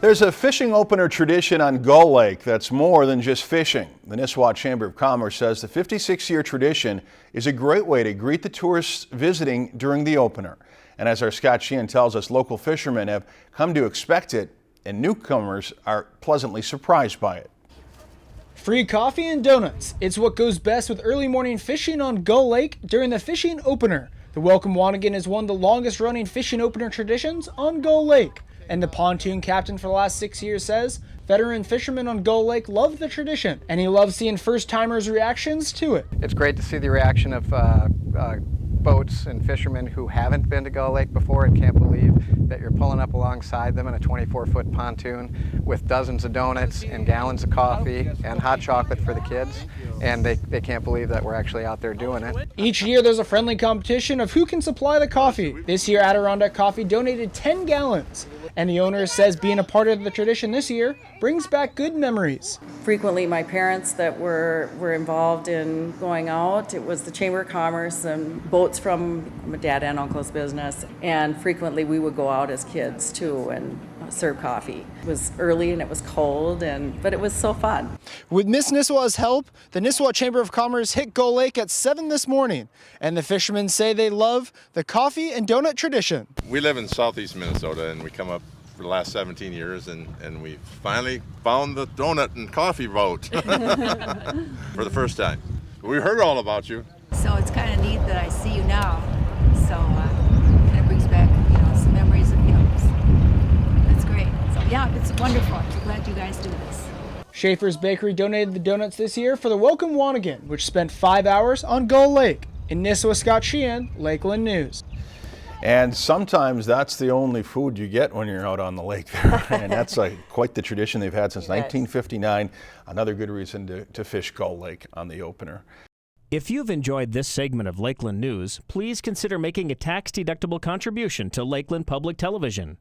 There's a fishing opener tradition on Gull Lake that's more than just fishing. The Nisswa Chamber of Commerce says the 56-year tradition is a great way to greet the tourists visiting during the opener. And as our Scott Sheehan tells us, local fishermen have come to expect it, and newcomers are pleasantly surprised by it. Free coffee and donuts. It's what goes best with early morning fishing on Gull Lake during the fishing opener. The Welcome Wanigan is one of the longest running fishing opener traditions on Gull Lake. And the pontoon captain for the last 6 years says veteran fishermen on Gull Lake love the tradition, and he loves seeing first-timers' reactions to it. It's great to see the reaction of boats and fishermen who haven't been to Gull Lake before and can't believe that you're pulling up alongside them in a 24-foot pontoon with dozens of donuts and gallons of coffee and hot chocolate for the kids, and they can't believe that we're actually out there doing it. Each year there's a friendly competition of who can supply the coffee. This year Adirondack Coffee donated 10 gallons. And the owner says being a part of the tradition this year brings back good memories. Frequently my parents that were involved in going out, it was the Chamber of Commerce and boats from my dad and uncle's business. And frequently we would go out as kids too and serve coffee. It was early and it was cold, but it was so fun. With Miss Nisswa's help, the Nisswa Chamber of Commerce hit Gull Lake at 7 this morning. And the fishermen say they love the coffee and donut tradition. We live in southeast Minnesota and we come up for the last 17 years and we finally found the donut and coffee boat for the first time. We heard all about you. So it's kind of neat that I see you now. So kind of brings back, some memories of That's great. So yeah, it's wonderful. I'm glad you guys do this. Schaefer's Bakery donated the donuts this year for the Welcome Wanigan, which spent 5 hours on Gull Lake. In Nisswa, Scott Sheehan, Lakeland News. And sometimes that's the only food you get when you're out on the lake there. And that's quite the tradition they've had since 1959. Another good reason to fish Gull Lake on the opener. If you've enjoyed this segment of Lakeland News, please consider making a tax-deductible contribution to Lakeland Public Television.